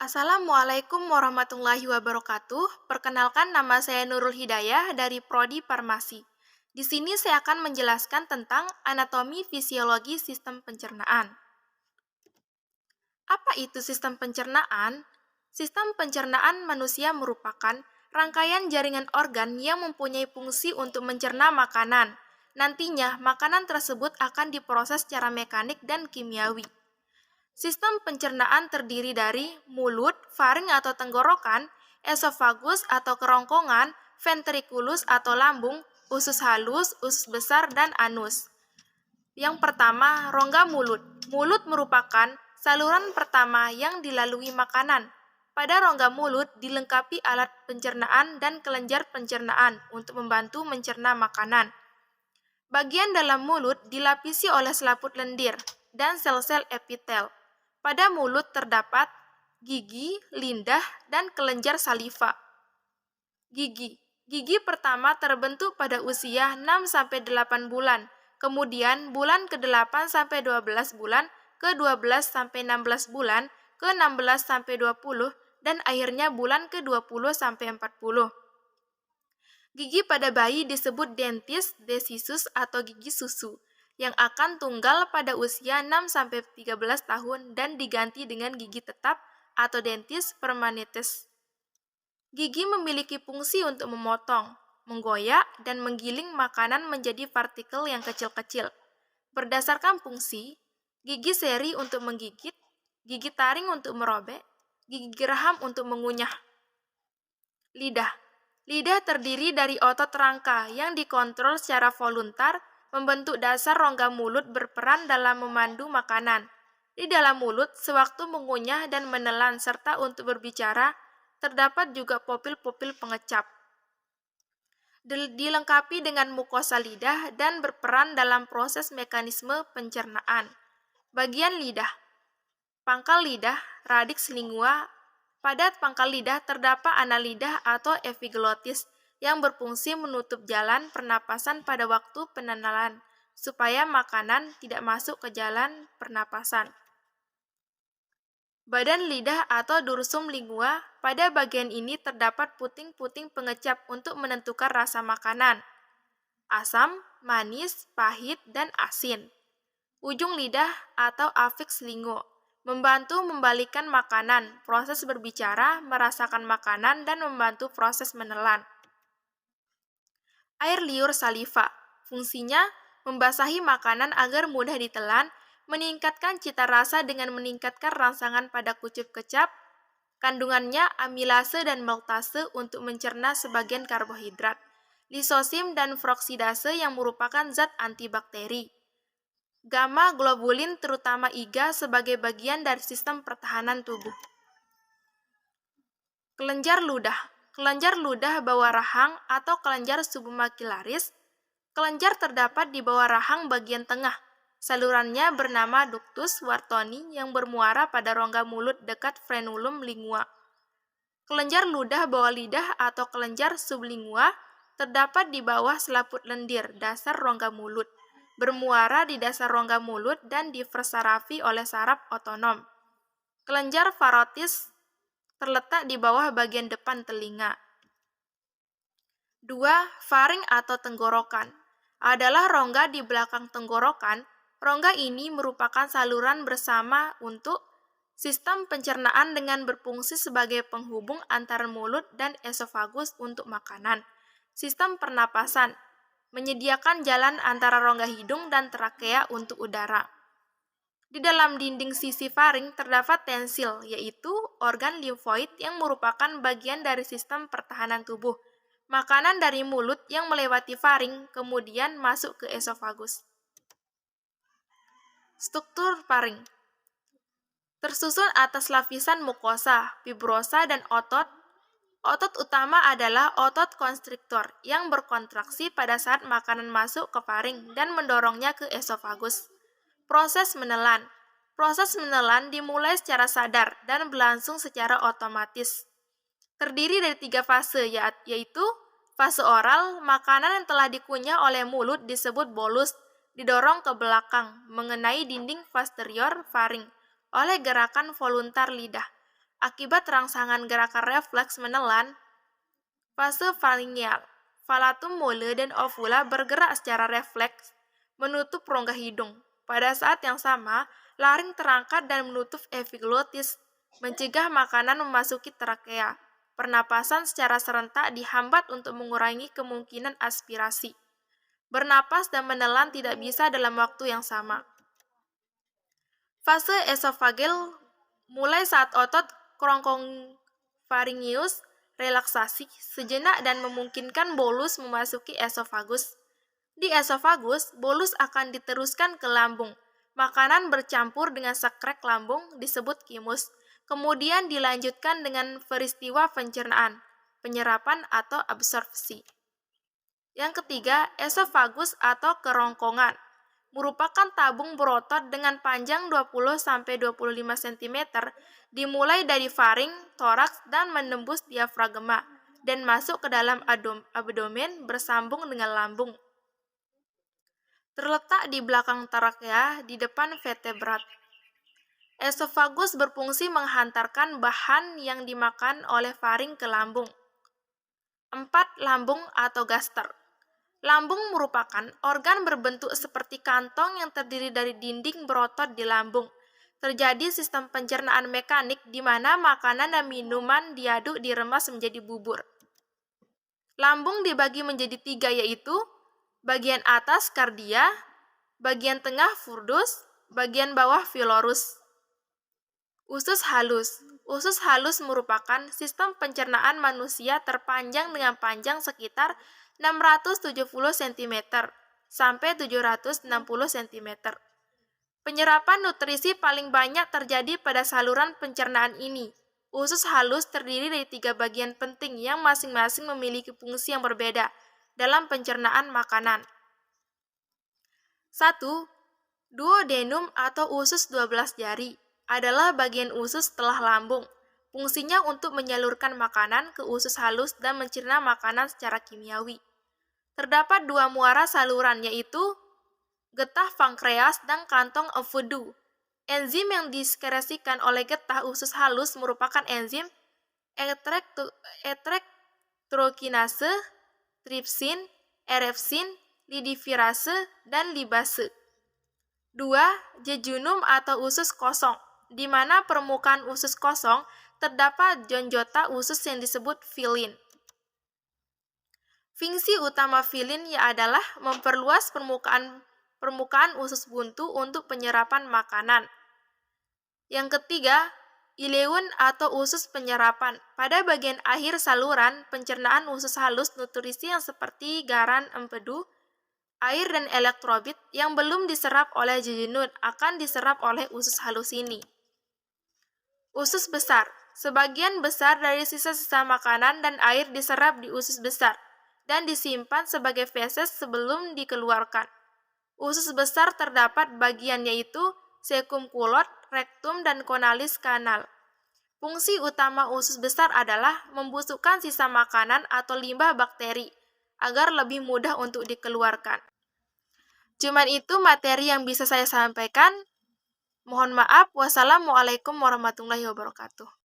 Assalamualaikum warahmatullahi wabarakatuh. Perkenalkan, nama saya Nurul Hidayah dari Prodi Farmasi. Di sini saya akan menjelaskan tentang anatomi fisiologi sistem pencernaan. Apa itu sistem pencernaan? Sistem pencernaan manusia merupakan rangkaian jaringan organ yang mempunyai fungsi untuk mencerna makanan. Nantinya, makanan tersebut akan diproses secara mekanik dan kimiawi. Sistem pencernaan terdiri dari mulut, faring atau tenggorokan, esofagus atau kerongkongan, ventriculus atau lambung, usus halus, usus besar, dan anus. Yang pertama, rongga mulut. Mulut merupakan saluran pertama yang dilalui makanan. Pada rongga mulut dilengkapi alat pencernaan dan kelenjar pencernaan untuk membantu mencerna makanan. Bagian dalam mulut dilapisi oleh selaput lendir dan sel-sel epitel. Pada mulut terdapat gigi, lindah, dan kelenjar saliva. Gigi. Gigi pertama terbentuk pada usia 6-8 bulan, kemudian bulan ke-8 sampai 12 bulan, ke-12 sampai 16 bulan, ke-16 sampai 20, dan akhirnya bulan ke-20 sampai 40. Gigi pada bayi disebut dentis decisus atau gigi susu, yang akan tunggal pada usia 6-13 tahun dan diganti dengan gigi tetap atau dentis permanentes. Gigi memiliki fungsi untuk memotong, menggoyak, dan menggiling makanan menjadi partikel yang kecil-kecil. Berdasarkan fungsi, gigi seri untuk menggigit, gigi taring untuk merobek, gigi geraham untuk mengunyah. Lidah. Lidah terdiri dari otot rangka yang dikontrol secara voluntar, membentuk dasar rongga mulut berperan dalam memandu makanan. Di dalam mulut, sewaktu mengunyah dan menelan serta untuk berbicara, terdapat juga pupil-pupil pengecap. Dilengkapi dengan mukosa lidah dan berperan dalam proses mekanisme pencernaan. Bagian lidah. Pangkal lidah, radix lingua. Pada pangkal lidah terdapat analidah atau epiglotis yang berfungsi menutup jalan pernapasan pada waktu penenalan, supaya makanan tidak masuk ke jalan pernapasan. Badan lidah atau dorsum lingua, pada bagian ini terdapat puting-puting pengecap untuk menentukan rasa makanan. Asam, manis, pahit, dan asin. Ujung lidah atau afiks lingo, membantu membalikan makanan, proses berbicara, merasakan makanan, dan membantu proses menelan. Air liur saliva, fungsinya membasahi makanan agar mudah ditelan, meningkatkan cita rasa dengan meningkatkan rangsangan pada kucup kecap, kandungannya amilase dan maltase untuk mencerna sebagian karbohidrat, lisosim dan froksidase yang merupakan zat antibakteri, gamma globulin terutama IgA sebagai bagian dari sistem pertahanan tubuh. Kelenjar ludah. Kelenjar ludah bawah rahang atau kelenjar submakilaris. Kelenjar terdapat di bawah rahang bagian tengah. Salurannya bernama ductus Whartoni yang bermuara pada rongga mulut dekat frenulum lingua. Kelenjar ludah bawah lidah atau kelenjar sublingua terdapat di bawah selaput lendir dasar rongga mulut, bermuara di dasar rongga mulut dan diversarafi oleh saraf otonom. Kelenjar parotis terletak di bawah bagian depan telinga. 2. Faring atau tenggorokan adalah rongga di belakang tenggorokan. Rongga ini merupakan saluran bersama untuk sistem pencernaan dengan berfungsi sebagai penghubung antara mulut dan esofagus untuk makanan. Sistem pernapasan menyediakan jalan antara rongga hidung dan trakea untuk udara. Di dalam dinding sisi faring terdapat tensil, yaitu organ limfoid yang merupakan bagian dari sistem pertahanan tubuh. Makanan dari mulut yang melewati faring kemudian masuk ke esofagus. Struktur faring tersusun atas lapisan mukosa, fibrosa, dan otot. Otot utama adalah otot konstriktor yang berkontraksi pada saat makanan masuk ke faring dan mendorongnya ke esofagus. Proses menelan. Proses menelan dimulai secara sadar dan berlangsung secara otomatis. Terdiri dari 3 fase, yaitu fase oral, makanan yang telah dikunyah oleh mulut disebut bolus, didorong ke belakang mengenai dinding posterior faring oleh gerakan voluntar lidah. Akibat rangsangan gerakan refleks menelan, fase faringeal, palatum mole dan ovula bergerak secara refleks menutup rongga hidung. Pada saat yang sama, laring terangkat dan menutup epiglotis, mencegah makanan memasuki trakea. Pernapasan secara serentak dihambat untuk mengurangi kemungkinan aspirasi. Bernapas dan menelan tidak bisa dalam waktu yang sama. Fase esofagel mulai saat otot kerongkong faringius relaksasi sejenak dan memungkinkan bolus memasuki esofagus. Di esofagus, bolus akan diteruskan ke lambung. Makanan bercampur dengan sekrek lambung disebut kimus. Kemudian dilanjutkan dengan peristiwa pencernaan, penyerapan atau absorpsi. Yang ketiga, esofagus atau kerongkongan. Merupakan tabung berotot dengan panjang 20-25 cm, dimulai dari faring, toraks, dan menembus diafragma, dan masuk ke dalam abdomen bersambung dengan lambung. Terletak di belakang trakea di depan vertebrat. Esofagus berfungsi menghantarkan bahan yang dimakan oleh faring ke lambung. 4. Lambung atau gaster. Lambung merupakan organ berbentuk seperti kantong yang terdiri dari dinding berotot di lambung. Terjadi sistem pencernaan mekanik di mana makanan dan minuman diaduk diremas menjadi bubur. Lambung dibagi menjadi 3, yaitu bagian atas kardia, bagian tengah fundus, bagian bawah pylorus. Usus halus. Usus halus merupakan sistem pencernaan manusia terpanjang dengan panjang sekitar 670 cm sampai 760 cm. Penyerapan nutrisi paling banyak terjadi pada saluran pencernaan ini. Usus halus terdiri dari 3 bagian penting yang masing-masing memiliki fungsi yang berbeda dalam pencernaan makanan. 1. Duodenum atau usus 12 jari adalah bagian usus setelah lambung. Fungsinya untuk menyalurkan makanan ke usus halus dan mencerna makanan secara kimiawi. Terdapat 2 muara saluran, yaitu getah pankreas dan kantong empedu. Enzim yang diskresikan oleh getah usus halus merupakan enzim etroktrokinase, tripsin, erepsin, lidivirase, dan libase. 2. Jejunum atau usus kosong, di mana permukaan usus kosong terdapat jonjota usus yang disebut filin. Fungsi utama filin adalah memperluas permukaan usus buntu untuk penyerapan makanan. Yang ketiga, ileum atau usus penyerapan. Pada bagian akhir saluran pencernaan usus halus, nutrisi yang seperti garam empedu, air, dan elektrolit yang belum diserap oleh jejunum akan diserap oleh usus halus ini. Usus besar. Sebagian besar dari sisa-sisa makanan dan air diserap di usus besar dan disimpan sebagai feses sebelum dikeluarkan. Usus besar terdapat bagian yaitu cecum kulot, rektum, dan conalis kanal. Fungsi utama usus besar adalah membusukkan sisa makanan atau limbah bakteri agar lebih mudah untuk dikeluarkan. Cuman itu materi yang bisa saya sampaikan. Mohon maaf. Wassalamualaikum warahmatullahi wabarakatuh.